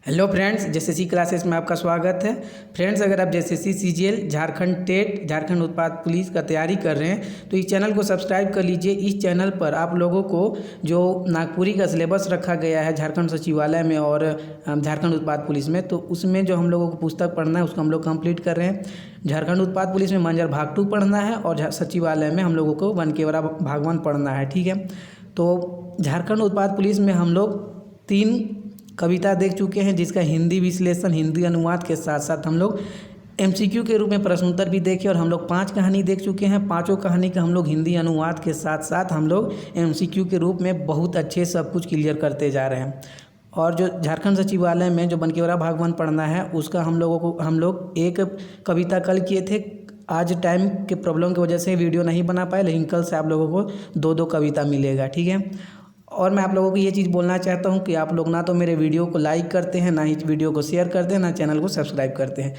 Hello friends, JSSC classes में आपका स्वागत है। फ्रेंड्स, अगर आप JSSC CGL Jharkhand TET Jharkhand उत्पाद पुलिस का तैयारी कर रहे हैं तो इस चैनल को सब्सक्राइब कर लीजिए। इस चैनल पर आप लोगों को जो नागपुरी का सिलेबस रखा गया है झारखंड सचिवालय में और झारखंड उत्पाद पुलिस में, तो उसमें जो हम लोगों को पुस्तक पढ़ना है उसको हम लोग कंप्लीट कर रहे हैं। झारखंड उत्पाद पुलिस में मंजर भाग 2 पढ़ना है और सचिवालय में हम लोगों को वनकेवरा भाग 1 पढ़ना है। ठीक है, तो झारखंड उत्पाद पुलिस में हम लोग 3 कविता देख चुके हैं, जिसका हिंदी विश्लेषण, हिंदी अनुवाद के साथ साथ हम लोग एमसीक्यू के रूप में प्रश्नोत्तर भी देखे और हम लोग 5 कहानी देख चुके हैं। पांचों कहानी का हम लोग हिंदी अनुवाद के साथ साथ हम लोग एमसीक्यू के रूप में बहुत अच्छे सब कुछ क्लियर करते जा रहे हैं। और जो झारखंड सचिवालय में जो वनकेवरा भाग 1 पढ़ना है उसका हम लोग एक कविता कल किए थे। आज टाइम के प्रॉब्लम की वजह से वीडियो नहीं बना पाए, लेकिन कल से आप लोगों को 2-2 कविता मिलेगा। ठीक है, और मैं आप लोगों को ये चीज़ बोलना चाहता हूँ कि आप लोग ना तो मेरे वीडियो को लाइक करते हैं, ना ही वीडियो को शेयर करते हैं, ना चैनल को सब्सक्राइब करते हैं।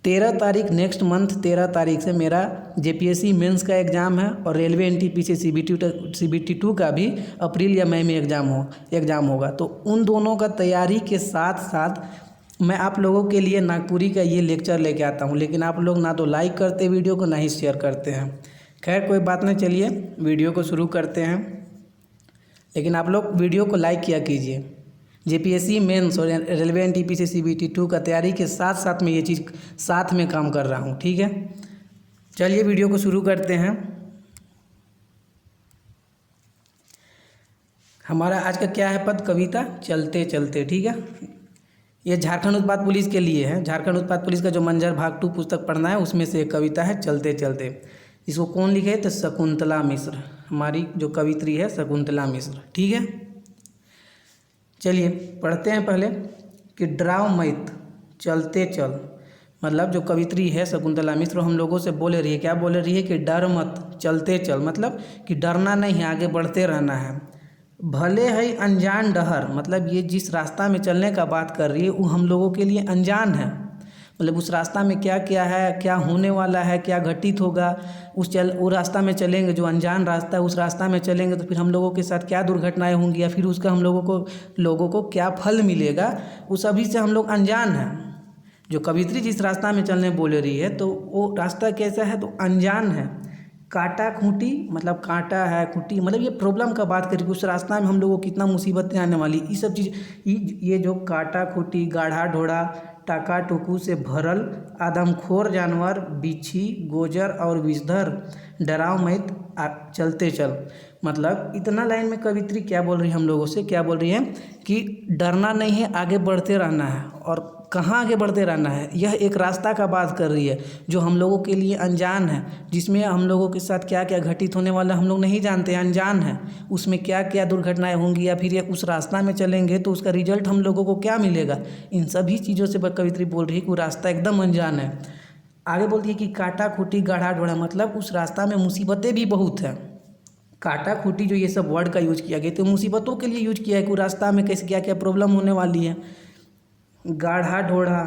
13 तारीख नेक्स्ट मंथ 13 तारीख से मेरा जेपीएससी मेंस का एग्ज़ाम है और रेलवे एनटीपीसी सीबीटी 2 का भी अप्रैल या मई में एग्ज़ाम होगा। तो उन दोनों का तैयारी के साथ साथ मैं आप लोगों के लिए नागपुरी का ये लेक्चर लेके आता हूँ, लेकिन आप लोग ना तो लाइक करते वीडियो को, ना ही शेयर करते हैं। खैर कोई बात नहीं, चलिए वीडियो को शुरू करते हैं। लेकिन आप लोग वीडियो को लाइक किया कीजिए। जेपीएससी मेंस और रेलवे एनटीपीसी सीबीटी 2 का तैयारी के साथ साथ मैं ये चीज़ साथ में काम कर रहा हूँ। ठीक है, चलिए वीडियो को शुरू करते हैं। हमारा आज का क्या है पद? कविता चलते चलते। ठीक है, ये झारखंड उत्पाद पुलिस के लिए है। झारखंड उत्पाद पुलिस का जो मंजर भाग 2 पुस्तक पढ़ना है उसमें से एक कविता है चलते चलते। इसको कौन लिखे? तो शकुंतला मिश्र, हमारी जो कवित्री है शकुंतला मिश्र। ठीक है, चलिए पढ़ते हैं पहले कि डराओ मत चलते चल। मतलब जो कवित्री है शकुंतला मिश्र हम लोगों से बोल रही है, क्या बोल रही है? कि डर मत चलते चल, मतलब कि डरना नहीं है, आगे बढ़ते रहना है। भले है अनजान डहर, मतलब ये जिस रास्ता में चलने का बात कर रही है वो हम लोगों के लिए अनजान है। मतलब उस रास्ता में क्या क्या है, क्या होने वाला है, क्या घटित होगा, वो रास्ता में चलेंगे जो अनजान रास्ता है, उस रास्ता में चलेंगे तो फिर हम लोगों के साथ क्या दुर्घटनाएं होंगी या फिर उसका हम लोगों को क्या फल मिलेगा, उस सभी से हम लोग अनजान हैं। जो कवित्री जिस रास्ता में चलने बोल रही है तो वो रास्ता कैसा है? तो अनजान है। कांटा खूंटी, मतलब कांटा है, खूंटी, मतलब ये प्रॉब्लम का बात करें कि उस रास्ता में हम लोगों को कितना मुसीबतें आने वाली, ये सब चीज़, ये जो कांटा खूंटी, गाढ़ा ढोड़ा, टाका टुकू से भरल, आदमखोर जानवर, बिच्छी, गोजर और विषधर, डराओ मत चलते चल। मतलब इतना लाइन में कवित्री क्या बोल रही है हम लोगों से? क्या बोल रही है कि डरना नहीं है, आगे बढ़ते रहना है। और कहाँ आगे बढ़ते रहना है? यह एक रास्ता का बात कर रही है जो हम लोगों के लिए अनजान है, जिसमें हम लोगों के साथ क्या क्या घटित होने वाला हम लोग नहीं जानते, अनजान है। उसमें क्या क्या दुर्घटनाएं होंगी या फिर ये उस रास्ता में चलेंगे तो उसका रिजल्ट हम लोगों को क्या मिलेगा, इन सभी चीज़ों से कवित्री बोल रही है कि वो रास्ता एकदम अनजान है। आगे बोलती है कि काटा खूटी गाढ़ा ढोड़ा, मतलब उस रास्ता में मुसीबतें भी बहुत हैं। काटा खूटी जो ये सब वर्ड का यूज किया गया तो मुसीबतों के लिए यूज किया है कि रास्ता में कैसे क्या क्या प्रॉब्लम होने वाली है। गाढ़ा ढोढ़ा,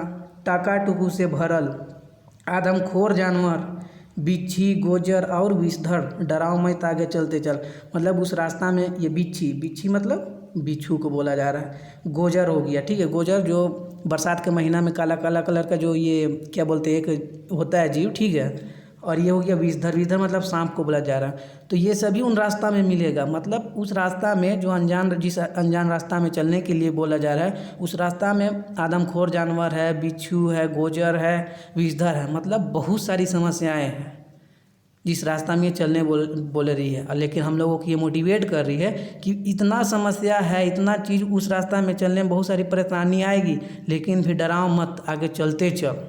टाका टुकू से भरल, आदमखोर जानवर, बिच्छी, गोजर और विषधर, डराओ मत आगे चलते चल। मतलब उस रास्ता में ये बिच्छी मतलब बिच्छू को बोला जा रहा है। गोजर हो गया, ठीक है, गोजर जो बरसात के महीना में काला काला कलर का जो ये क्या बोलते हैं एक होता है जीव, ठीक है। और ये हो गया विषधर मतलब सांप को बोला जा रहा है। तो ये सभी उन रास्ता में मिलेगा। मतलब उस रास्ता में जो जिस अनजान रास्ता में चलने के लिए बोला जा रहा है, उस रास्ता में आदमखोर जानवर है, बिच्छू है, गोजर है, विषधर है, मतलब बहुत सारी समस्याएं हैं जिस रास्ता में ये चलने बोल रही है। लेकिन हम लोगों को ये मोटिवेट कर रही है कि इतना समस्या है, इतना चीज़, उस रास्ता में चलने में बहुत सारी परेशानी आएगी, लेकिन फिर डराओ मत, आगे चलते चल।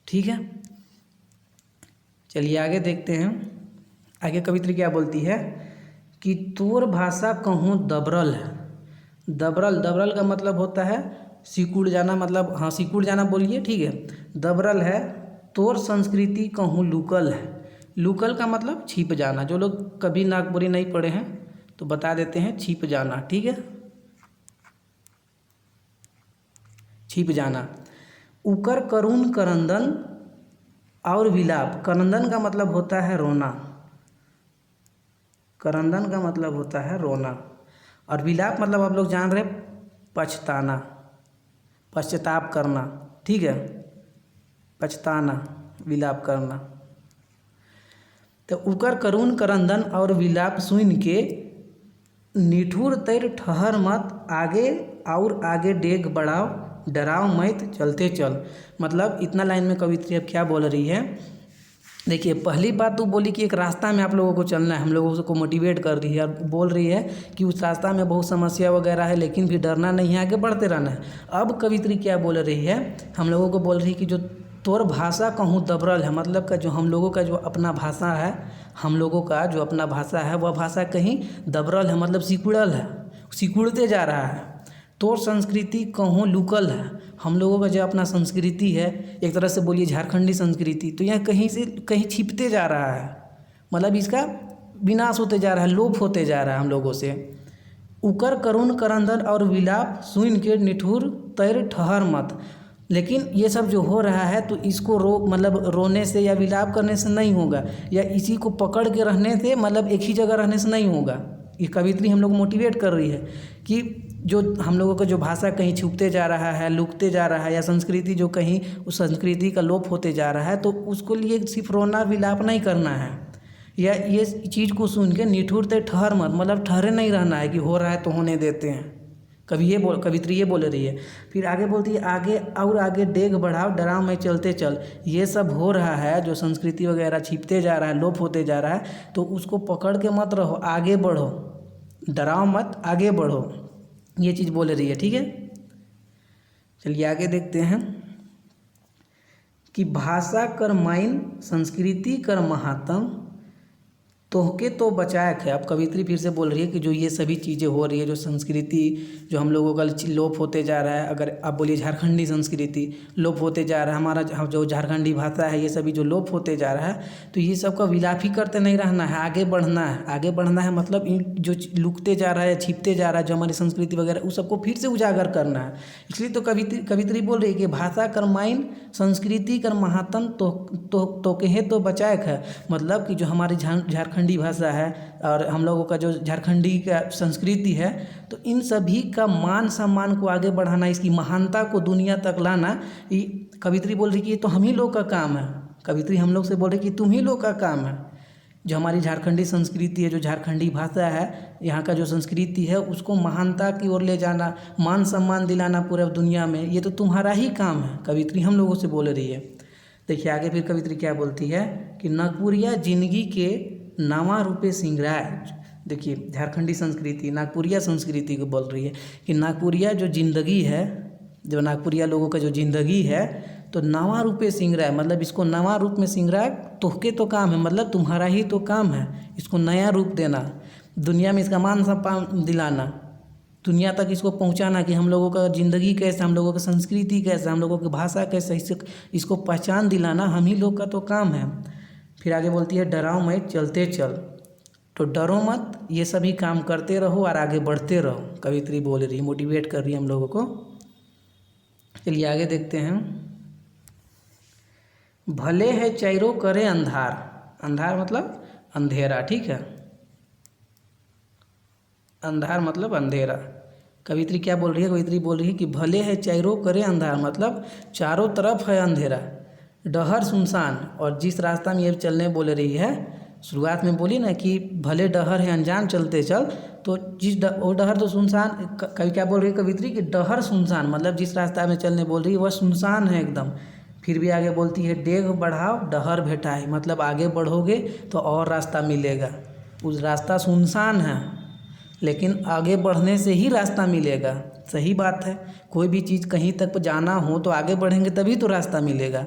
ठीक है, चलिए आगे देखते हैं। आगे कवित्री क्या बोलती है कि तोर भाषा कहूँ दबरल है। दबरल का मतलब होता है सिकुड़ जाना, मतलब हाँ सिकुड़ जाना बोलिए, ठीक है। दबरल है। तोर संस्कृति कहूँ लुकल है। लुकल का मतलब छिप जाना। जो लोग कभी नागपुरी नहीं पढ़े हैं तो बता देते हैं, छिप जाना, ठीक है, छिप जाना। उकर करुण करंदन और विलाप। करंदन का मतलब होता है रोना, करंदन का मतलब होता है रोना, और विलाप मतलब आप लोग जान रहे पछताना। पश्चाताप करना, ठीक है, पछताना, विलाप करना। तो उकर करुण करंदन और विलाप सुन के निठुर तैर ठहर मत, आगे और आगे डेग बढ़ाओ, डराओ मत, चलते चल। मतलब इतना लाइन में कवित्री अब क्या बोल रही है, देखिए पहली बात तो बोली कि एक रास्ता में आप लोगों को चलना है, हम लोगों को मोटिवेट कर रही है और बोल रही है कि उस रास्ता में बहुत समस्या वगैरह है लेकिन भी डरना नहीं है, आगे बढ़ते रहना है। अब कवित्री क्या बोल रही है, हम लोगों को बोल रही है कि जो तोर भाषा कहूँ दबरल है, मतलब का जो हम लोगों का जो अपना भाषा है, हम लोगों का जो अपना भाषा है वह भाषा कहीं दबरल है, मतलब सिकुड़ल है, सिकुड़ते जा रहा है। तोर संस्कृति कहूँ लुकल है, हम लोगों का जो अपना संस्कृति है, एक तरह से बोलिए झारखंडी संस्कृति, तो यह कहीं से कहीं छिपते जा रहा है, मतलब इसका विनाश होते जा रहा है, लोप होते जा रहा है हम लोगों से। उकर करुण करंदन और विलाप सुन के निठुर तैर ठहर मत, लेकिन ये सब जो हो रहा है तो इसको मतलब रोने से या विलाप करने से नहीं होगा, या इसी को पकड़ के रहने से, मतलब एक ही जगह रहने से नहीं होगा। ये कवित्री हम लोग मोटिवेट कर रही है कि जो हम लोगों का जो भाषा कहीं छुपते जा रहा है, लुकते जा रहा है, या संस्कृति जो कहीं उस संस्कृति का लोप होते जा रहा है, तो उसको लिए सिर्फ रोना विलाप नहीं करना है, या ये चीज़ को सुन के निठुरते ठहर मत, मतलब ठहरे नहीं रहना है कि हो रहा है तो होने देते हैं। कवित्री ये बोल रही है। फिर आगे बोलती है, आगे और आगे डेग बढ़ाओ, डराओ मैं, चलते चल। ये सब हो रहा है, जो संस्कृति वगैरह छिपते जा रहा है, लोप होते जा रहा है, तो उसको पकड़ के मत रहो, आगे बढ़ो, डराओ मत, आगे बढ़ो, ये चीज़ बोल रही है, ठीक है। चलिए आगे देखते हैं कि भाषा कर माइन, संस्कृति कर महात्म, तोहके तो बचाए है। अब कवित्री फिर से बोल रही है कि जो ये सभी चीज़ें हो रही है, जो संस्कृति जो हम लोगों का लोप होते जा रहा है, अगर आप बोलिए झारखंडी संस्कृति लोप होते जा रहा है, हमारा जो झारखंडी भाषा है, ये सभी जो लोप होते जा रहा है, तो ये सब का विलाप ही करते नहीं रहना है, आगे बढ़ना है। आगे बढ़ना है मतलब जो लुकते जा रहा है, छिपते जा रहा है, जो हमारी संस्कृति वगैरह, उस सबको फिर से उजागर करना है। इसलिए तो कवित्री बोल रही है कि भाषा कर माइन, संस्कृति कर महात्म, तो कहे तो बचाए है, मतलब कि जो हमारी झारखंडी भाषा है और हम लोगों का जो झारखंडी का संस्कृति है, तो इन सभी का मान सम्मान को आगे बढ़ाना, इसकी महानता को दुनिया तक लाना, ये कवित्री बोल रही कि ये तो हम ही लोग का काम है। कवित्री हम लोग से बोल रही कि तुम ही लोग का काम है, जो हमारी झारखंडी संस्कृति है, जो झारखंडी भाषा है, यहाँ का जो संस्कृति है, उसको महानता की ओर ले जाना, मान सम्मान दिलाना पूरे दुनिया में, ये तो तुम्हारा ही काम है। कवित्री हम लोगों से बोल रही है। देखिए आगे फिर कवित्री क्या बोलती है कि नागपुरिया जिंदगी के नावा रूपे सिंगराय। देखिए झारखंडी संस्कृति, नागपुरिया संस्कृति को बोल रही है कि नागपुरिया जो जिंदगी है, जो नागपुरिया लोगों का जो जिंदगी है, तो नवा रूपे सिंगराय, मतलब इसको नवा रूप में सिंगराय, तोहके तो काम है, मतलब तुम्हारा ही तो काम है इसको नया रूप देना, दुनिया में इसका मान सम्मान दिलाना, दुनिया तक इसको पहुंचाना कि हम लोगों का ज़िंदगी कैसा, हम लोगों की संस्कृति कैसा, हम लोगों की भाषा कैसा, इसको पहचान दिलाना हम ही लोग का तो काम है। फिर आगे बोलती है, डराओ मत, चलते चल। तो डरो मत, ये सभी काम करते रहो और आगे बढ़ते रहो, कवित्री बोल रही है, मोटिवेट कर रही है हम लोगों को। चलिए आगे देखते हैं। भले है चैरो करे अंधार, अंधार मतलब अंधेरा, ठीक है, अंधार मतलब अंधेरा। कवित्री क्या बोल रही है, कवित्री बोल रही है कि भले है चैरो करे अंधार, मतलब चारों तरफ है अंधेरा, डहर सुनसान। और जिस रास्ता में ये चलने बोल रही है, शुरुआत में बोली ना कि भले डहर है अनजान चलते चल, तो वो डहर तो सुनसान, कभी क्या बोल रही है कवित्री कि डहर सुनसान, मतलब जिस रास्ता में चलने बोल रही है वह सुनसान है एकदम। फिर भी आगे बोलती है, डेग बढ़ाओ डहर भेटाए, मतलब आगे बढ़ोगे तो और रास्ता मिलेगा, उस रास्ता सुनसान है लेकिन आगे बढ़ने से ही रास्ता मिलेगा। सही बात है, कोई भी चीज़ कहीं तक जाना हो तो आगे बढ़ेंगे तभी तो रास्ता मिलेगा।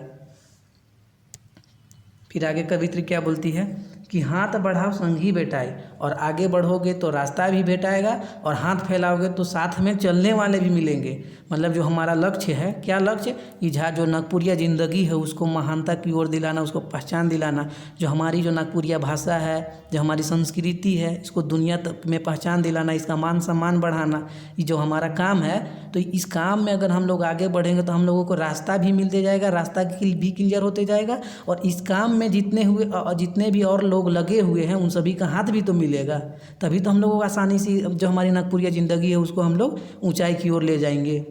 फिर आगे कवित्री क्या बोलती है कि हाथ बढ़ाओ संगी भेटाए, और आगे बढ़ोगे तो रास्ता भी भेटाएगा और हाथ फैलाओगे तो साथ में चलने वाले भी मिलेंगे। मतलब जो हमारा लक्ष्य है, क्या लक्ष्य, कि जो नागपुरिया ज़िंदगी है उसको महानता की ओर दिलाना, उसको पहचान दिलाना, जो हमारी जो नागपुरिया भाषा है, जो हमारी संस्कृति है, इसको दुनिया तक में पहचान दिलाना, इसका मान सम्मान बढ़ाना, ये जो हमारा काम है। तो इस काम में अगर हम लोग आगे बढ़ेंगे तो हम लोगों को रास्ता भी मिलते जाएगा, रास्ता भी क्लियर होते जाएगा, और इस काम में जितने भी और लोग लगे हुए हैं उन सभी का हाथ भी तो मिलेगा, तभी तो हम लोग आसानी से जो हमारी नागपुरिया ज़िंदगी है उसको हम लोग ऊंचाई की ओर ले जाएंगे।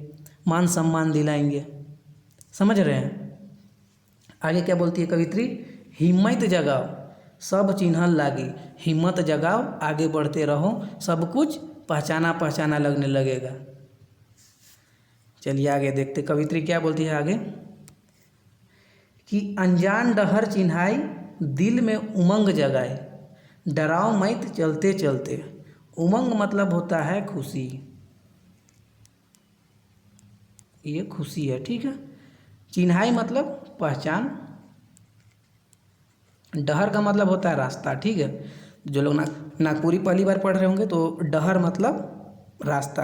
मान सम्मान दिलाएंगे। समझ रहे हैं। आगे क्या बोलती है कवित्री, हिम्मत जगाओ सब चिन्हल लागी, हिम्मत जगाओ आगे बढ़ते रहो, सब कुछ पहचाना पहचाना लगने लगेगा। चलिए आगे देखते कवित्री क्या बोलती है आगे, कि अनजान डहर चिन्हाई दिल में उमंग जगाए, डराओ मत चलते चलते। उमंग मतलब होता है खुशी, ये खुशी है, ठीक है। चिन्हाई मतलब पहचान, डहर का मतलब होता है रास्ता, ठीक है। जो लोग नागपुरी पहली बार पढ़ रहे होंगे तो डहर मतलब रास्ता।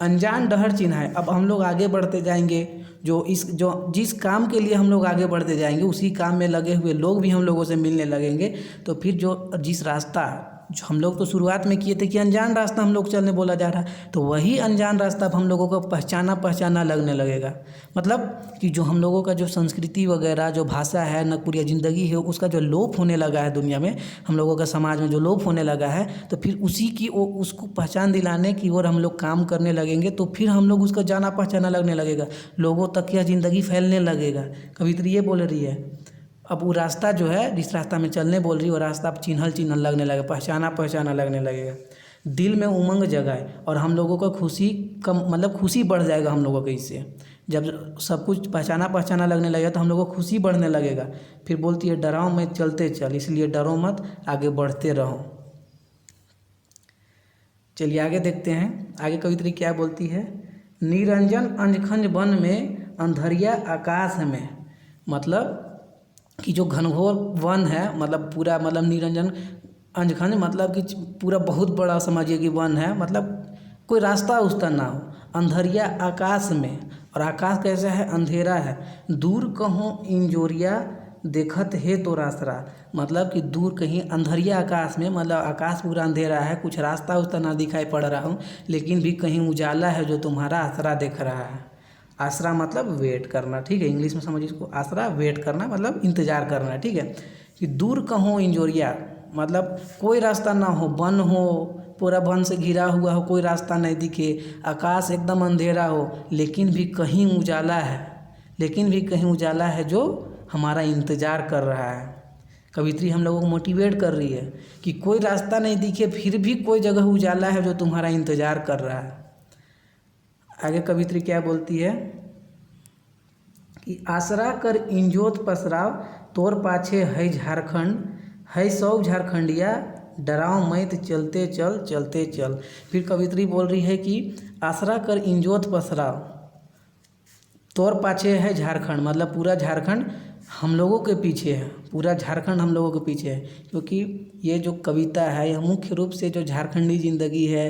अनजान डहर चिन्हाई, अब हम लोग आगे बढ़ते जाएंगे, जो जिस काम के लिए हम लोग आगे बढ़ते जाएंगे उसी काम में लगे हुए लोग भी हम लोगों से मिलने लगेंगे। तो फिर जिस रास्ता जो हम लोग तो शुरुआत में किए थे कि अनजान रास्ता हम लोग चलने बोला जा रहा है, तो वही अनजान रास्ता अब हम लोगों को पहचाना पहचाना लगने लगेगा। मतलब कि जो हम लोगों का जो संस्कृति वगैरह जो भाषा है नागपुरिया ज़िंदगी है उसका जो लोप होने लगा है दुनिया में, हम लोगों का समाज में जो लोप होने लगा है, तो फिर उसी की उसको पहचान दिलाने की ओर हम लोग काम करने लगेंगे। तो फिर हम लोग उसको जाना पहचाना लगने लगेगा, लोगों तक यह ज़िंदगी फैलने लगेगा। कवित्री ये बोल रही है। अब वो रास्ता जो है जिस रास्ता में चलने बोल रही है वो रास्ता अब चिन्हल चिन्हल लगने लगेगा, पहचाना पहचाना लगने लगेगा। दिल में उमंग जगाए, और हम लोगों को खुशी कम मतलब खुशी बढ़ जाएगा हम लोगों को इससे। जब सब कुछ पहचाना पहचाना लगने लगेगा तो हम लोगों को खुशी बढ़ने लगेगा। फिर बोलती है डराओ मत चलते चल, इसलिए डरो मत आगे बढ़ते रहो। चलिए आगे देखते हैं आगे कवित्री क्या बोलती है। निरंजन अंजखंज वन में अंधरिया आकाश में, मतलब कि जो घनघोर वन है, मतलब पूरा मतलब निरंजन अंजखंज मतलब कि पूरा बहुत बड़ा समझिए कि वन है, मतलब कोई रास्ता उसका ना हो। अंधरिया आकाश में, और आकाश कैसा है, अंधेरा है। दूर कहों इंजोरिया देखत है तो रास्ता, मतलब कि दूर कहीं अंधरिया आकाश में, मतलब आकाश पूरा अंधेरा है, कुछ रास्ता उसका ना दिखाई पड़ रहा हूँ, लेकिन भी कहीं उजाला है जो तुम्हारा आसरा देख रहा है। आसरा मतलब वेट करना, ठीक है। इंग्लिश में समझिए इसको, आसरा वेट करना मतलब इंतज़ार करना, ठीक है। कि दूर कहों इंजोरिया मतलब कोई रास्ता ना हो, वन हो पूरा वन से घिरा हुआ हो, कोई रास्ता नहीं दिखे, आकाश एकदम अंधेरा हो, लेकिन भी कहीं उजाला है, लेकिन भी कहीं उजाला है जो हमारा इंतज़ार कर रहा है। कवित्री हम लोगों को मोटिवेट कर रही है कि कोई रास्ता नहीं दिखे फिर भी कोई जगह उजाला है जो तुम्हारा इंतज़ार कर रहा है। आगे कवित्री क्या बोलती है कि आसरा कर इंजोत पसराव तोर पाछे है झारखंड, है सौ झारखंडिया डराओ मत चलते चल चलते चल। फिर कवित्री बोल रही है कि आसरा कर इंजोत पसराव तोर पाछे है झारखंड, मतलब पूरा झारखंड हम लोगों के पीछे है, पूरा झारखंड हम लोगों के पीछे है। क्योंकि ये जो कविता है यह मुख्य रूप से जो झारखंडी ज़िंदगी है,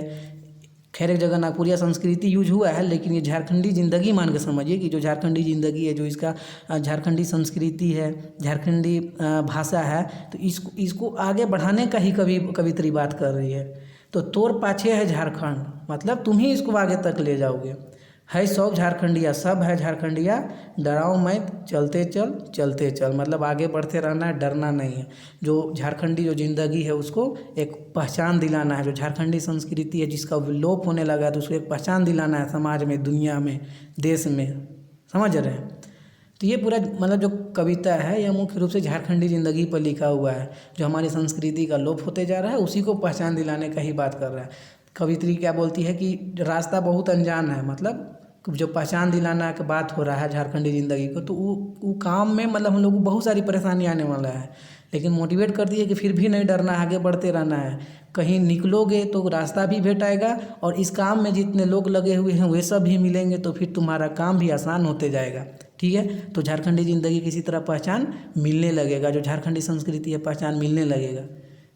खैर एक जगह नागपुरिया संस्कृति यूज हुआ है, लेकिन ये झारखंडी ज़िंदगी मान के समझिए कि जो झारखंडी ज़िंदगी है, जो इसका झारखंडी संस्कृति है, झारखंडी भाषा है, तो इसको आगे बढ़ाने का ही कवित्री बात कर रही है। तो तोर पाछे है झारखंड, मतलब तुम ही इसको आगे तक ले जाओगे। है सब झारखंडिया, सब है झारखंडिया, डराओ मत चलते चल चलते चल, मतलब आगे बढ़ते रहना है, डरना नहीं है। जो झारखंडी जो ज़िंदगी है उसको एक पहचान दिलाना है, जो झारखंडी संस्कृति है जिसका विलोप होने लगा है तो उसको एक पहचान दिलाना है समाज में, दुनिया में, देश में। समझ रहे हैं। तो ये पूरा मतलब जो कविता है यह मुख्य रूप से झारखंडी ज़िंदगी पर लिखा हुआ है, जो हमारी संस्कृति का लोप होते जा रहा है उसी को पहचान दिलाने का ही बात कर रहा है। कवित्री क्या बोलती है कि रास्ता बहुत अनजान है, मतलब जो पहचान दिलाना की बात हो रहा है झारखंडी ज़िंदगी को, तो वो काम में मतलब हम लोग को बहुत सारी परेशानी आने वाला है, लेकिन मोटिवेट करती है कि फिर भी नहीं डरना, आगे बढ़ते रहना है। कहीं निकलोगे तो रास्ता भी भेटाएगा, और इस काम में जितने लोग लगे हुए हैं वे सब भी मिलेंगे, तो फिर तुम्हारा काम भी आसान होते जाएगा, ठीक है। तो झारखंडी ज़िंदगी किसी तरह पहचान मिलने लगेगा, जो झारखंडी संस्कृति है पहचान मिलने लगेगा।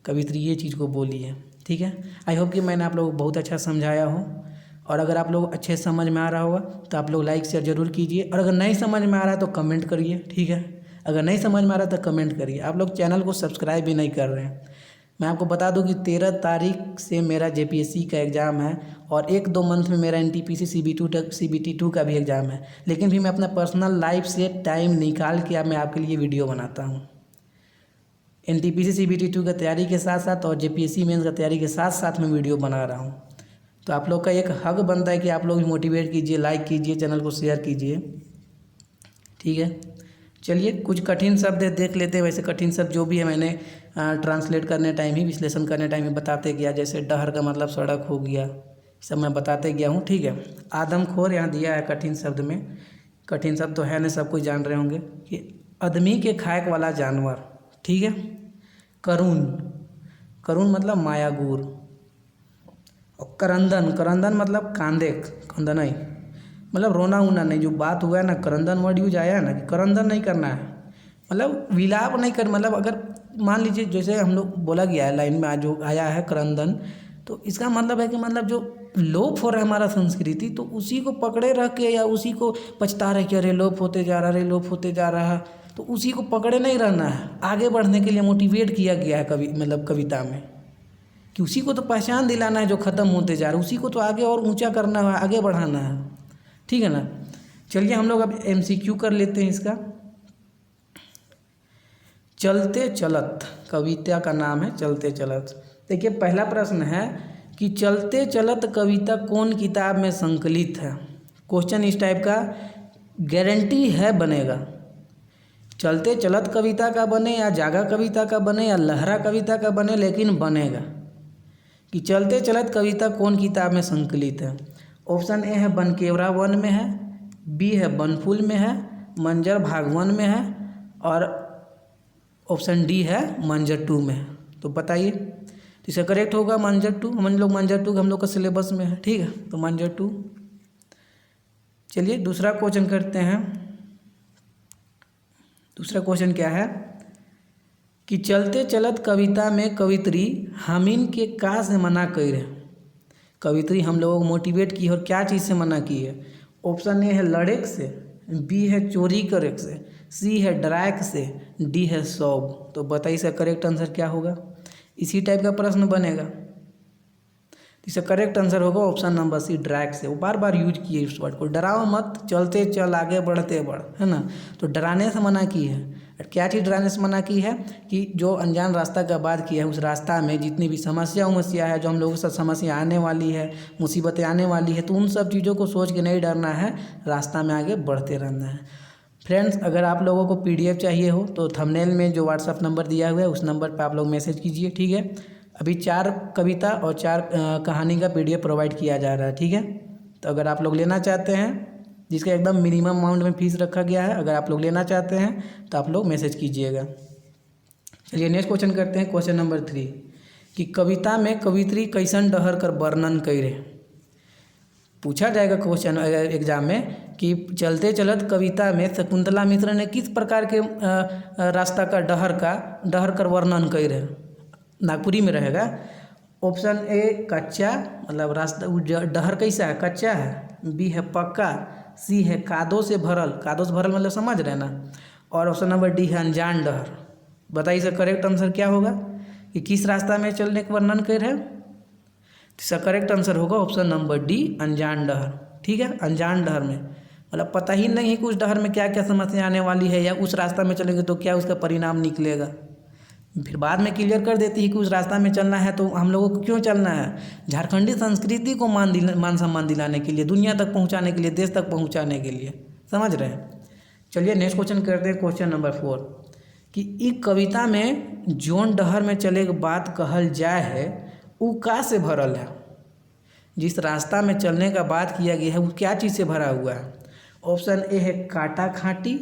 कवित्री ये चीज़ को बोली है, ठीक है। आई होप कि मैंने आप लोगों को बहुत अच्छा समझाया हो, और अगर आप लोग अच्छे समझ में आ रहा होगा तो आप लोग लाइक शेयर ज़रूर कीजिए, और अगर नहीं समझ में आ रहा है तो कमेंट करिए, ठीक है। अगर नहीं समझ में आ रहा है तो कमेंट करिए। आप लोग चैनल को सब्सक्राइब भी नहीं कर रहे हैं। मैं आपको बता दूं कि 13 तारीख से मेरा JPSC का एग्ज़ाम है, और 1-2 मंथ में मेरा NTPC CBT2 का भी एग्ज़ाम है, लेकिन भी मैं अपना पर्सनल लाइफ से टाइम निकाल के मैं आपके लिए वीडियो बनाता हूँ। NTPC CBT2 का तैयारी के साथ साथ और JPSC मेंस का तैयारी के साथ साथ मैं वीडियो बना रहा हूँ। तो आप लोग का एक हक बनता है कि आप लोग भी मोटिवेट कीजिए, लाइक कीजिए, चैनल को शेयर कीजिए, ठीक है। चलिए कुछ कठिन शब्द देख लेते हैं। वैसे कठिन शब्द जो भी है मैंने ट्रांसलेट करने टाइम ही, विश्लेषण करने टाइम ही बताते गया। जैसे डहर का मतलब सड़क हो गया, सब मैं बताते गया हूँ, ठीक है। आदमखोर यहाँ दिया है कठिन शब्द में। कठिन शब्द तो है नहीं, सब कुछ जान रहे होंगे कि आदमी के खाएक वाला जानवर, ठीक है। करुण, करुण मतलब मायागुर। और करंदन, करंदन मतलब कांदे, कंदनई मतलब रोना वोना नहीं। जो बात हुआ है ना, करंदन वर्ड यूज आया है ना, कि करंदन नहीं करना है, मतलब विलाप नहीं कर, मतलब अगर मान लीजिए जैसे हम लोग बोला गया है लाइन में जो आया है करंदन, तो इसका मतलब है कि मतलब जो लोप हो रहा है हमारा संस्कृति, तो उसी को पकड़े रख के या उसी को पछता रहे कि अरे लोप होते जा रहा, अरे लोप होते जा रहा, तो उसी को पकड़े नहीं रहना है। आगे बढ़ने के लिए मोटिवेट किया गया है कवि मतलब कविता में, कि उसी को तो पहचान दिलाना है जो ख़त्म होते जा रहा है, उसी को तो आगे और ऊंचा करना है, आगे बढ़ाना है, ठीक है ना। चलिए हम लोग अब MCQ कर लेते हैं इसका। चलते चलत, कविता का नाम है चलते चलत। देखिए पहला प्रश्न है कि चलते चलत कविता कौन किताब में संकलित है। क्वेश्चन इस टाइप का, गारंटी है बनेगा। चलते चलत कविता का बने या जागा कविता का बने या लहरा कविता का बने, लेकिन बनेगा कि चलते चलत कविता कौन किताब में संकलित है। ऑप्शन ए है बनकेवरा वन में है, बी है बनफूल में है, मंजर भागवन में है, और ऑप्शन डी है मंजर 2 में है। तो बताइए, तो इसका करेक्ट होगा मंजर 2। हम लोग मंजर 2 हम लोग का सिलेबस में है, ठीक है, तो मंजर 2। चलिए दूसरा क्वेश्चन करते हैं। दूसरा क्वेश्चन क्या है कि चलते चलत कविता में कवित्री हमीन के का से मना कर है। कवित्री हम लोगों को मोटिवेट की और क्या चीज़ से मना की है। ऑप्शन ए है लड़ेक से, बी है चोरी करेक से, सी है डराक से, डी है सौब। तो बताइए इसका करेक्ट आंसर क्या होगा। इसी टाइप का प्रश्न बनेगा। इसका करेक्ट आंसर होगा ऑप्शन नंबर सी, ड्रैग से। वो बार बार यूज किए इस वर्ड को, डराओ मत, चलते चल आगे बढ़ते बढ़, है ना। तो डराने से मना की है। क्या चीज़ डराने से मना की है कि जो अनजान रास्ता का बात किया है, उस रास्ता में जितनी भी समस्या है, जो हम लोगों के साथ समस्या आने वाली है, मुसीबतें आने वाली है, तो उन सब चीज़ों को सोच के नहीं डरना है, रास्ता में आगे बढ़ते रहना है। फ्रेंड्स, अगर आप लोगों को PDF चाहिए हो तो थंबनेल में जो WhatsApp नंबर दिया हुआ है उस नंबर पर आप लोग मैसेज कीजिए, ठीक है। अभी 4 कविता और 4 कहानी का PDF प्रोवाइड किया जा रहा है, ठीक है। तो अगर आप लोग लेना चाहते हैं, जिसका एकदम मिनिमम अमाउंट में फीस रखा गया है, अगर आप लोग लेना चाहते हैं तो आप लोग मैसेज कीजिएगा। चलिए नेक्स्ट क्वेश्चन करते हैं, क्वेश्चन नंबर 3 कि कविता में कवित्री कैसन डहर कर वर्णन करे। पूछा जाएगा क्वेश्चन एग्जाम में कि चलते चलत कविता में शकुंतला मिश्र ने किस प्रकार के रास्ता का डहर कर वर्णन करे। नागपुरी में रहेगा। ऑप्शन ए कच्चा, मतलब रास्ता डहर कैसा है, कच्चा है, बी है पक्का, सी है कादों से भरल, कादों से भरल मतलब समझ रहे ना, और ऑप्शन नंबर डी है अनजान डहर। बताइए इसका करेक्ट आंसर क्या होगा कि किस रास्ता में चलने का वर्णन कर है। इसका करेक्ट आंसर होगा ऑप्शन नंबर डी, अनजान डहर, ठीक है। अनजान डहर में मतलब पता ही नहीं है कि उस डहर में क्या क्या समस्या आने वाली है, या उस रास्ता में चलेंगे तो क्या उसका परिणाम निकलेगा। फिर बाद में क्लियर कर देती है कि उस रास्ता में चलना है तो हम लोगों को क्यों चलना है, झारखंडी संस्कृति को मान सम्मान दिलाने के लिए, दुनिया तक पहुंचाने के लिए, देश तक पहुंचाने के लिए, समझ रहे हैं। चलिए नेक्स्ट क्वेश्चन करते हैं, क्वेश्चन नंबर 4 कि एक कविता में जोन डहर में चले के बात कहल जाए है वो का से भरल है। जिस रास्ता में चलने का बात किया गया है वो क्या चीज़ से भरा हुआ है। ऑप्शन ए है काटा खाटी,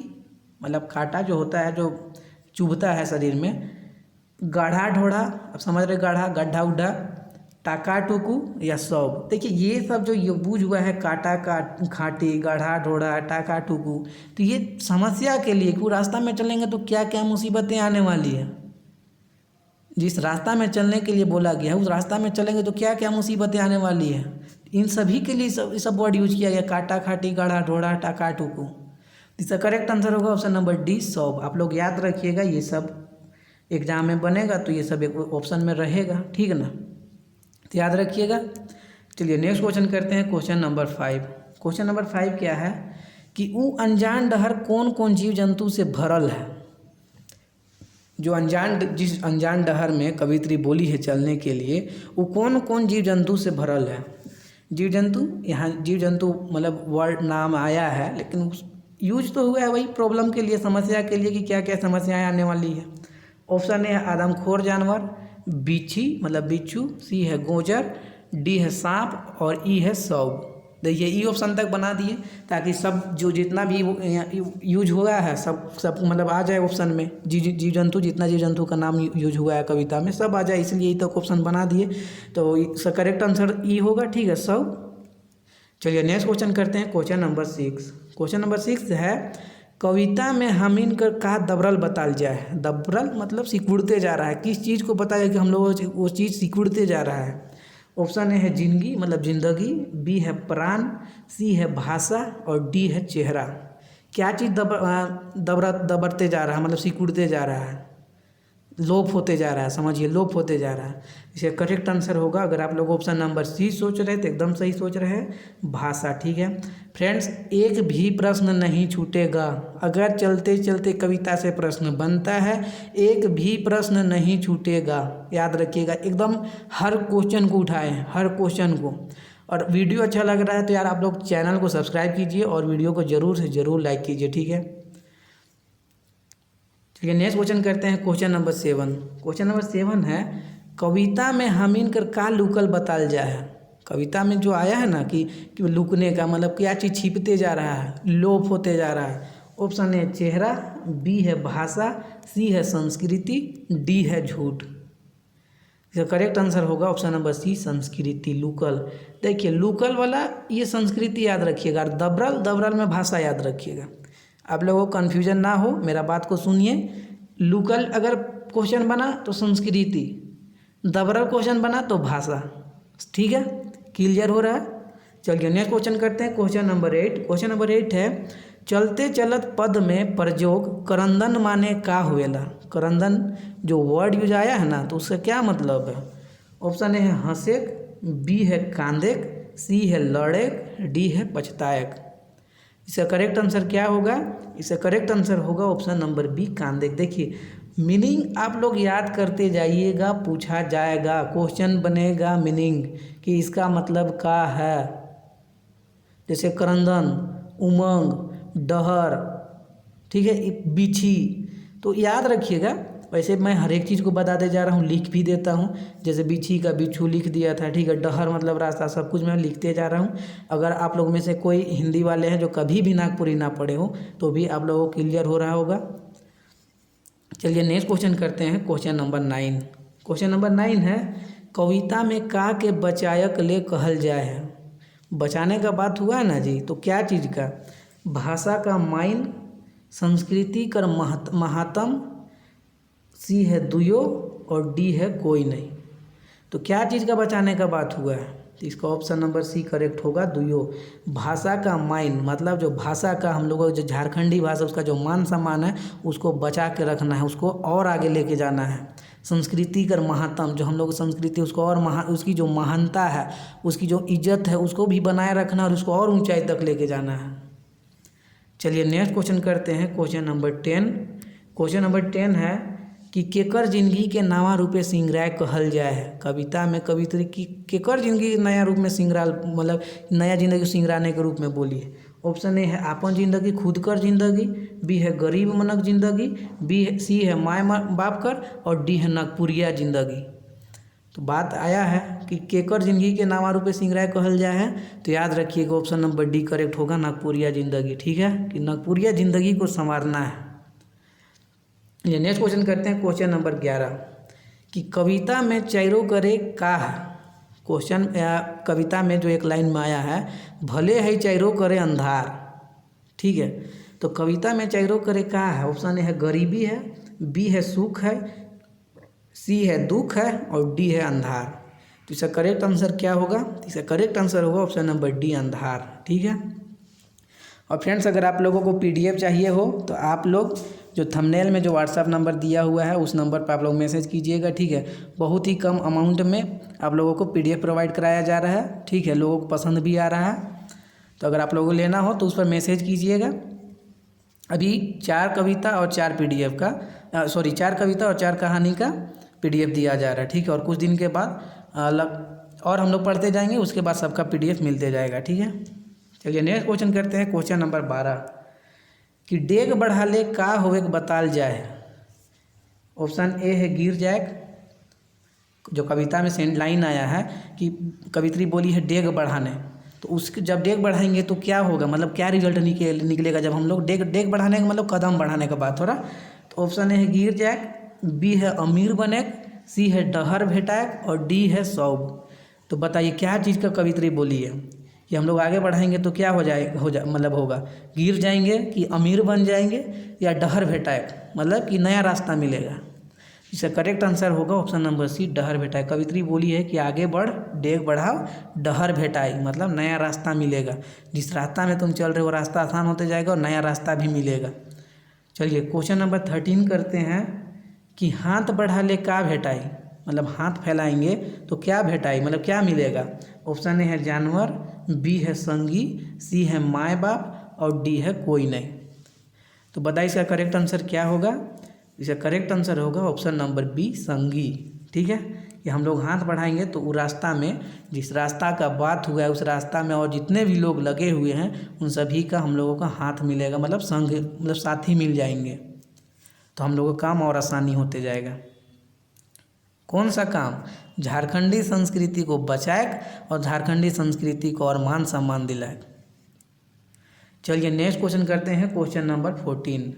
मतलब काटा जो होता है जो चुभता है शरीर में, गाढ़ा ढोढ़ा, अब समझ रहे, गाढ़ा गड्ढा उड्ढा, टाका टुकू या सौब। देखिए ये सब जो यूज हुआ है, काटा खाटी, गाढ़ा ढोढ़ा, टाका टुकू, तो ये समस्या के लिए कि रास्ता में चलेंगे तो क्या क्या मुसीबतें आने वाली है। जिस रास्ता में चलने के लिए बोला गया है उस रास्ता में चलेंगे तो क्या क्या मुसीबतें आने वाली है, इन सभी के लिए सब वर्ड यूज किया गया, काटा खाटी, गाढ़ा ढोढ़ा, टाका टुकू। इसका करेक्ट आंसर होगा ऑप्शन नंबर डी, सौब। आप लोग याद रखिएगा, ये सब एग्जाम में बनेगा तो ये सब एक ऑप्शन में रहेगा, ठीक है ना, तो याद रखिएगा। चलिए नेक्स्ट क्वेश्चन करते हैं, क्वेश्चन नंबर 5। क्वेश्चन नंबर 5 क्या है कि वो अनजान डहर कौन कौन जीव जंतु से भरल है। जो जिस अनजान डहर में कवित्री बोली है चलने के लिए, वो कौन कौन जीव जंतु से भरल है। जीव जंतु, यहाँ जीव जंतु मतलब वर्ड नाम आया है, लेकिन यूज तो हुआ है वही प्रॉब्लम के लिए, समस्या के लिए कि क्या क्या समस्याएं आने वाली है। ऑप्शन ए है आदमखोर जानवर, बिच्छी मतलब बिच्छू, सी है गोजर, डी है सांप और ई है सौ। देखिए ई ऑप्शन तक बना दिए ताकि सब जो जितना भी यूज हुआ है सब मतलब आ जाए ऑप्शन में। जीव जंतु, जितना जीव जंतु का नाम यूज हुआ है कविता में सब आ जाए, इसलिए ई तक ऑप्शन बना दिए। तो इसका करेक्ट आंसर ई होगा, ठीक है, सौ। चलिए नेक्स्ट क्वेश्चन करते हैं, क्वेश्चन नंबर 6। क्वेश्चन नंबर 6 है कविता में हमीन कर का दबरल बताल जाए। दबरल मतलब सिकुड़ते जा रहा है, किस चीज़ को बताया कि हम लोग वो चीज़ सिकुड़ते जा रहा है। ऑप्शन ए है जिंदगी मतलब जिंदगी, बी है प्राण, सी है भाषा और डी है चेहरा। क्या चीज़ दबरते जा रहा है मतलब सिकुड़ते जा रहा है, लोप होते जा रहा है, समझिए लोप होते जा रहा है। इसका करेक्ट आंसर होगा, अगर आप लोग ऑप्शन नंबर सी सोच रहे तो एकदम सही सोच रहे हैं, भाषा, ठीक है। फ्रेंड्स एक भी प्रश्न नहीं छूटेगा, अगर चलते चलते कविता से प्रश्न बनता है एक भी प्रश्न नहीं छूटेगा, याद रखिएगा। एकदम हर क्वेश्चन को उठाएं, हर क्वेश्चन को। और वीडियो अच्छा लग रहा है तो यार आप लोग चैनल को सब्सक्राइब कीजिए और वीडियो को ज़रूर से ज़रूर लाइक कीजिए, ठीक है। चलिए नेक्स्ट क्वेश्चन करते हैं, क्वेश्चन नंबर 7। क्वेश्चन नंबर 7 है कविता में हमीन कर का लुकल बताल जाए है। कविता में जो आया है ना कि लुकने का मतलब क्या चीज़ छिपते जा रहा है, लोप होते जा रहा है। ऑप्शन ए चेहरा, बी है भाषा, सी है संस्कृति, डी है झूठ। इसका करेक्ट आंसर होगा ऑप्शन नंबर सी, संस्कृति, लुकल। देखिए लुकल वाला ये संस्कृति याद रखिएगा, दबरल दबरल में भाषा याद रखिएगा, आप लोगों को कन्फ्यूजन ना हो, मेरा बात को सुनिए। लुकल अगर क्वेश्चन बना तो संस्कृति, दबरल क्वेश्चन बना तो भाषा, ठीक है, क्लियर हो रहा है। चलिए नेक्स्ट क्वेश्चन करते हैं, क्वेश्चन नंबर 8। क्वेश्चन नंबर 8 है चलते चलत पद में प्रयोग करंदन माने का हुएला। करंदन जो वर्ड यूज आया है ना तो उसका क्या मतलब है। ऑप्शन ए है हंसेक, बी है कांदेक, सी है लड़ेक, डी है पछताएक। इसका करेक्ट आंसर क्या होगा, इसका करेक्ट आंसर होगा ऑप्शन नंबर बी, कांदेक। देखिए मीनिंग आप लोग याद करते जाइएगा, पूछा जाएगा, क्वेश्चन बनेगा मीनिंग कि इसका मतलब क्या है। जैसे करंदन, उमंग, डहर, ठीक है, बिछी, तो याद रखिएगा। वैसे मैं हर एक चीज़ को बताते जा रहा हूँ, लिख भी देता हूँ, जैसे बिछी का बिच्छू लिख दिया था, ठीक है, डहर मतलब रास्ता, सब कुछ मैं लिखते जा रहा हूँ। अगर आप लोग में से कोई हिंदी वाले हैं जो कभी भी नागपुरी ना पढ़े हो तो भी आप लोगों को क्लियर हो रहा होगा। चलिए नेक्स्ट क्वेश्चन करते हैं, क्वेश्चन नंबर 9। क्वेश्चन नंबर 9 है कविता में का के बचायक ले कहल जाए है। बचाने का बात हुआ है ना जी, तो क्या चीज़ का, भाषा का माइन, संस्कृति का महात्म, सी है दुयो और डी है कोई नहीं। तो क्या चीज़ का बचाने का बात हुआ है, तो इसका ऑप्शन नंबर सी करेक्ट होगा, दुयो। भाषा का माइन मतलब जो भाषा का हम लोगों जो झारखंडी भाषा उसका जो मान सम्मान है उसको बचा के रखना है, उसको और आगे लेके जाना है। संस्कृति का महात्म, जो हम लोग संस्कृति उसको और उसकी जो महानता है, उसकी जो इज्जत है उसको भी बनाए रखना और उसको और ऊंचाई तक लेके जाना है। चलिए नेक्स्ट क्वेश्चन करते हैं, क्वेश्चन नंबर 10। क्वेश्चन नंबर 10 है कि केकर जिंदगी के नवा रूपे सिंगराय कहल जाए है। कविता में कवित्री की केकर जिंदगी नया रूप में सिंगराल मतलब नया जिंदगी सिंगराने के रूप में बोली है। ऑप्शन ए है आपन जिंदगी, खुद कर जिंदगी, बी है गरीब मनक जिंदगी, सी है माय बाप कर और डी है नागपुरिया जिंदगी। तो बात आया है कि केकर जिंदगी के नावा रूपे सिंगराय कहल जाए है, तो याद रखिएगा ऑप्शन नंबर डी करेक्ट होगा, नागपुरिया जिंदगी, ठीक है, कि नागपुरिया जिंदगी को संवारना है। ये नेक्स्ट क्वेश्चन करते हैं, क्वेश्चन नंबर 11 कि कविता में चैरो करे का है। क्वेश्चन या कविता में जो एक लाइन में आया है भले है चैरो करे अंधार, ठीक है, तो कविता में चैरो करे का है। ऑप्शन ए है गरीबी है, बी है सुख है, सी है दुख है और डी है अंधार। तो इसका करेक्ट आंसर क्या होगा, इसका करेक्ट आंसर होगा ऑप्शन नंबर डी, अंधार, ठीक है। और फ्रेंड्स अगर आप लोगों को पीडीएफ चाहिए हो तो आप लोग जो थंबनेल में जो व्हाट्सअप नंबर दिया हुआ है उस नंबर पर आप लोग मैसेज कीजिएगा, ठीक है। बहुत ही कम अमाउंट में आप लोगों को पीडीएफ प्रोवाइड कराया जा रहा है, ठीक है, लोगों को पसंद भी आ रहा है। तो अगर आप लोगों को लेना हो तो उस पर मैसेज कीजिएगा। अभी 4 कविता और 4 पीडीएफ का 4 कविता और 4 कहानी का पीडीएफ दिया जा रहा है, ठीक है। और कुछ दिन के बाद और हम लोग पढ़ते जाएंगे, उसके बाद सबका PDF मिलते जाएगा, ठीक है। चलिए नेक्स्ट क्वेश्चन करते हैं, क्वेश्चन नंबर 12 कि डेग बढ़ाले का होवे के बताल जाए। ऑप्शन ए है गिर जाए, जो कविता में सेंड लाइन आया है कि कवित्री बोली है डेग बढ़ाने, तो उसके जब डेग बढ़ाएंगे तो क्या होगा, मतलब क्या रिजल्ट निकलेगा जब हम लोग डेग बढ़ाने का मतलब कदम बढ़ाने के बाद थोड़ा। तो ऑप्शन ए है गिर जाए, बी है अमीर बने, सी है डहर भेटाए और डी है सौब। तो बताइए क्या चीज़ का कवित्री बोली है कि हम लोग आगे बढ़ाएंगे तो क्या मतलब होगा, गिर जाएंगे कि अमीर बन जाएंगे या डहर भेटाए, मतलब कि नया रास्ता मिलेगा। इसका करेक्ट आंसर होगा ऑप्शन नंबर सी, डहर भेटाए। कवित्री बोली है कि आगे बढ़, डेग बढ़ाओ, डहर भेटाई, मतलब नया रास्ता मिलेगा। जिस रास्ता में तुम चल रहे हो रास्ता आसान होते जाएगा और नया रास्ता भी मिलेगा। चलिए क्वेश्चन नंबर 13 करते हैं कि हाथ बढ़ा ले का भेटाई, मतलब हाथ फैलाएंगे तो क्या भेटाई, मतलब क्या मिलेगा। ऑप्शन ए है जानवर, बी है संगी, सी है माँ बाप और डी है कोई नहीं। तो बताइए इसका करेक्ट आंसर क्या होगा। इसका करेक्ट आंसर होगा ऑप्शन नंबर बी, संगी, ठीक है। कि हम लोग हाथ बढ़ाएंगे तो उस रास्ता में, जिस रास्ता का बात हुआ है उस रास्ता में और जितने भी लोग लगे हुए हैं उन सभी का हम लोगों का हाथ मिलेगा, मतलब संग, मतलब साथी मिल जाएंगे, तो हम लोगों का काम और आसानी होते जाएगा। कौन सा काम, झारखंडी संस्कृति को बचाए और झारखंडी संस्कृति को और मान सम्मान दिलाए। चलिए नेक्स्ट क्वेश्चन करते हैं, क्वेश्चन नंबर 14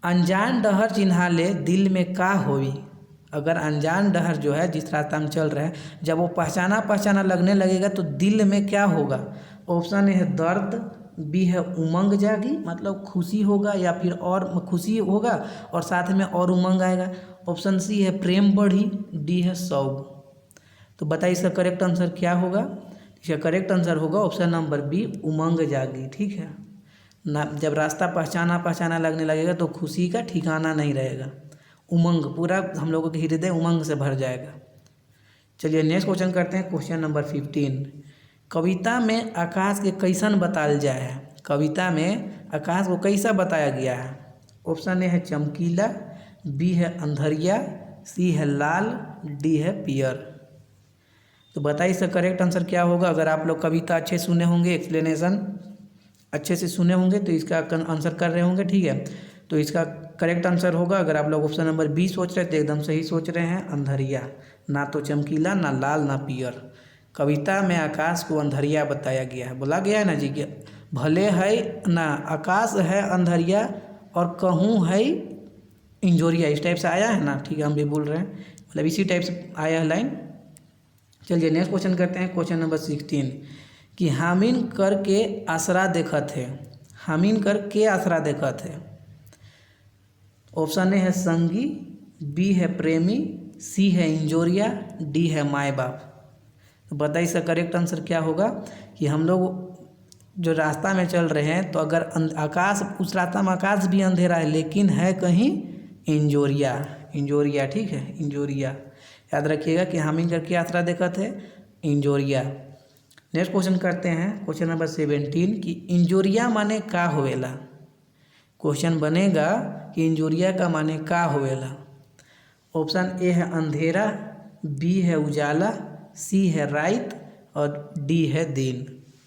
अनजान डहर चिन्हा ले दिल में का होई। अगर अनजान डहर जो है जिस रास्ता में चल रहे हैं, जब वो पहचाना लगने लगेगा तो दिल में क्या होगा। ऑप्शन ए है दर्द, बी है उमंग जागी, मतलब खुशी होगा या फिर और खुशी होगा और साथ में और उमंग आएगा। ऑप्शन सी है प्रेम बढ़ी, डी है सौग। तो बताइए इसका करेक्ट आंसर क्या होगा। इसका करेक्ट आंसर होगा ऑप्शन नंबर बी, उमंग जागी, ठीक है ना। जब रास्ता पहचाना लगने लगेगा तो खुशी का ठिकाना नहीं रहेगा, उमंग, पूरा हम लोगों के हृदय उमंग से भर जाएगा। चलिए नेक्स्ट क्वेश्चन करते हैं, क्वेश्चन नंबर 15 कविता में आकाश के कैसन बताल जाए है। कविता में आकाश को कैसा बताया गया है। ऑप्शन ए है चमकीला, बी है अंधरिया, सी है लाल, डी है पियर। तो बताइए इसका करेक्ट आंसर क्या होगा। अगर आप लोग कविता अच्छे सुने होंगे, एक्सप्लेनेशन अच्छे से सुने होंगे तो इसका आंसर कर रहे होंगे, ठीक है। तो इसका करेक्ट आंसर होगा, अगर आप लोग ऑप्शन नंबर बी सोच रहे हैं तो एकदम सही सोच रहे हैं, अंधरिया। ना तो चमकीला, ना लाल, ना पियर। कविता में आकाश को अंधरिया बताया गया है, बोला गया है ना जी कि भले है ना आकाश है अंधरिया और कहूँ है इंजोरिया, इस टाइप से आया है ना, ठीक है। हम भी बोल रहे हैं, मतलब इसी टाइप से आया है लाइन। चलिए नेक्स्ट क्वेश्चन करते हैं, क्वेश्चन नंबर 16 कि हामिन करके आसरा देखत है। हामिन करके आसरा देखत है। ऑप्शन ए है संगी, बी है प्रेमी, सी है इंजोरिया, डी है माए बाप। तो बताइए इसका करेक्ट आंसर क्या होगा कि हम लोग जो रास्ता में चल रहे हैं तो अगर आकाश, उस रास्ता में आकाश भी अंधेरा है लेकिन है कहीं इंजोरिया, ठीक है, इंजोरिया। याद रखिएगा कि हामिन करके आसरा देखत है, इंजोरिया। नेक्स्ट क्वेश्चन करते हैं, क्वेश्चन नंबर 17 कि इंजोरिया माने का होवेला। क्वेश्चन बनेगा कि इंजोरिया का माने का होवेला। ऑप्शन ए है अंधेरा, बी है उजाला, सी है रात और डी है दिन।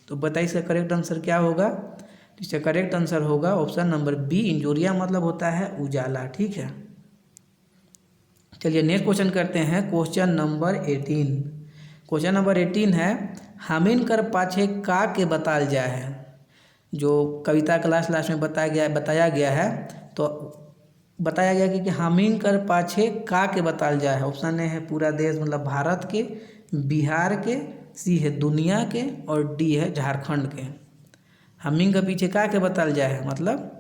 तो बताइए इसका करेक्ट आंसर क्या होगा। इसका करेक्ट आंसर होगा ऑप्शन नंबर बी, इंजोरिया मतलब होता है उजाला, ठीक है। चलिए नेक्स्ट क्वेश्चन करते हैं, क्वेश्चन नंबर 18। क्वेश्चन नंबर 18 है हामिन कर पाछे का के बताल जाए है। जो कविता क्लास लास्ट में बताया गया है तो बताया गया कि हामिन कर पाछे का के बताल जाए है। ऑप्शन ए है पूरा देश मतलब भारत के, बिहार के, सी है दुनिया के और डी है झारखंड के। हामिन के पीछे का के बताल जाए है मतलब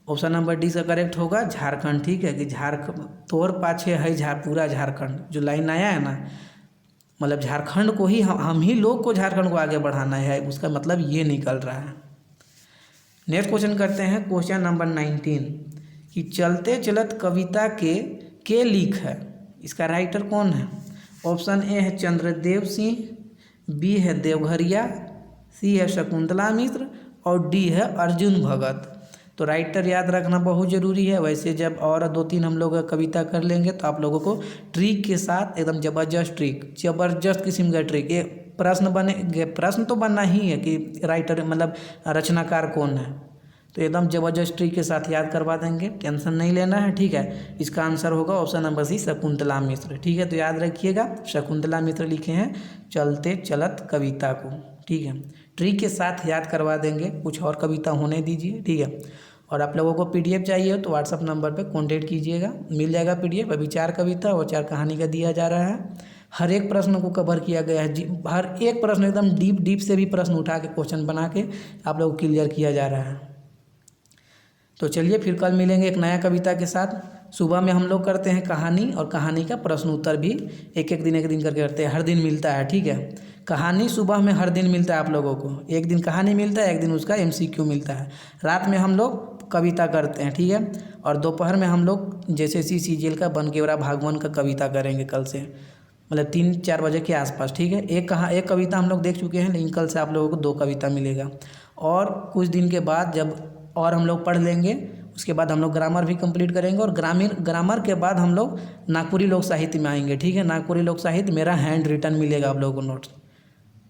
ऑप्शन नंबर डी से करेक्ट होगा झारखंड, ठीक है। कि झारखंड तोर पाछे है पूरा झारखंड, जो लाइन आया है ना, मतलब झारखंड को ही हम ही लोग को झारखंड को आगे बढ़ाना है, उसका मतलब ये निकल रहा है। नेक्स्ट क्वेश्चन करते हैं, क्वेश्चन नंबर 19 कि चलते चलत कविता के लिख है, इसका राइटर कौन है। ऑप्शन ए है चंद्रदेव सिंह, बी है देवघरिया, सी है शकुंतला मिश्र और डी है अर्जुन भगत। तो राइटर याद रखना बहुत ज़रूरी है। वैसे जब और 2-3 हम लोग कविता कर लेंगे तो आप लोगों को ट्रिक के साथ एकदम ज़बरदस्त किस्म का ट्रिक, ये प्रश्न तो बनना ही है कि राइटर मतलब रचनाकार कौन है, तो एकदम ज़बरदस्त ट्रिक के साथ याद करवा देंगे, टेंशन नहीं लेना है, ठीक है। इसका आंसर होगा ऑप्शन नंबर सी, शकुंतला मिश्र, ठीक है। तो याद रखिएगा, शकुंतला मिश्र लिखे हैं चलते चलत कविता को, ठीक है। ट्रिक के साथ याद करवा देंगे, कुछ और कविता होने दीजिए, ठीक है। और आप लोगों को PDF चाहिए तो व्हाट्सअप नंबर पे कांटेक्ट कीजिएगा, मिल जाएगा PDF। अभी 4 कविता और 4 कहानी का दिया जा रहा है। हर एक प्रश्न को कवर किया गया है जी, हर एक प्रश्न एकदम डीप से भी प्रश्न उठा के क्वेश्चन बना के आप लोग को क्लियर किया जा रहा है। तो चलिए फिर कल मिलेंगे एक नया कविता के साथ। सुबह में हम लोग करते हैं कहानी, और कहानी का प्रश्न उत्तर भी एक एक दिन करके करते हैं, हर दिन मिलता है, ठीक है। कहानी सुबह में हर दिन मिलता है आप लोगों को, एक दिन कहानी मिलता है, एक दिन उसका MCQ मिलता है। रात में हम लोग कविता करते हैं, ठीक है। और दोपहर में हम लोग जैसे CGL का बनकेवरा भागवन का कविता करेंगे कल से, मतलब 3-4 बजे के आसपास, ठीक है। एक कविता हम लोग देख चुके हैं, लेकिन कल से आप लोगों को 2 कविता मिलेगा। और कुछ दिन के बाद जब और हम लोग पढ़ लेंगे, उसके बाद हम लोग ग्रामर भी कंप्लीट करेंगे, और ग्रामर के बाद हम लोग नागपुरी लोक साहित्य में आएंगे, ठीक है। नागपुरी लोक साहित्य मेरा हैंड रिटन मिलेगा आप लोगों को नोट्स,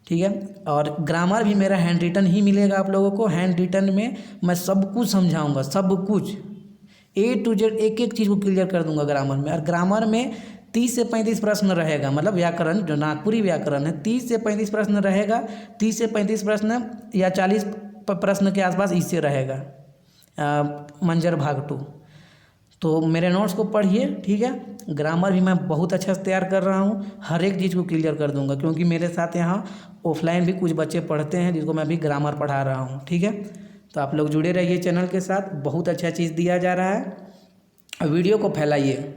ठीक है। और ग्रामर भी मेरा हैंड रिटन ही मिलेगा आप लोगों को। हैंड रिटन में मैं सब कुछ समझाऊंगा, सब कुछ A to Z एक एक चीज़ को क्लियर कर दूंगा ग्रामर में। और ग्रामर में 30 से 35 प्रश्न रहेगा, मतलब व्याकरण जो नागपुरी व्याकरण है 30 से 35 प्रश्न रहेगा। 30 से 35 प्रश्न या 40 प्रश्न के आसपास इससे रहेगा मंजर भाग 2। तो मेरे नोट्स को पढ़िए, ठीक है। ग्रामर भी मैं बहुत अच्छा से तैयार कर रहा हूँ, हर एक चीज़ को क्लियर कर दूंगा, क्योंकि मेरे साथ यहाँ ऑफलाइन भी कुछ बच्चे पढ़ते हैं जिसको मैं भी ग्रामर पढ़ा रहा हूँ, ठीक है। तो आप लोग जुड़े रहिए चैनल के साथ, बहुत अच्छा चीज़ दिया जा रहा है। वीडियो को फैलाइए।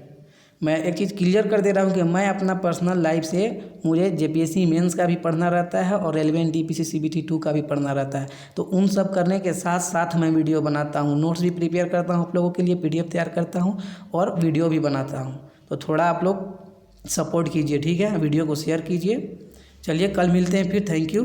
मैं एक चीज़ क्लियर कर दे रहा हूँ कि मैं अपना पर्सनल लाइफ से मुझे JPSC मेंस का भी पढ़ना रहता है और रेलवे NTPC CBT 2 का भी पढ़ना रहता है। तो उन सब करने के साथ साथ मैं वीडियो बनाता हूँ, नोट्स भी प्रिपेयर करता हूँ आप लोगों के लिए, PDF तैयार करता हूँ और वीडियो भी बनाता हूँ। तो थोड़ा आप लोग सपोर्ट कीजिए, ठीक है। वीडियो को शेयर कीजिए। चलिए कल मिलते हैं फिर, थैंक यू।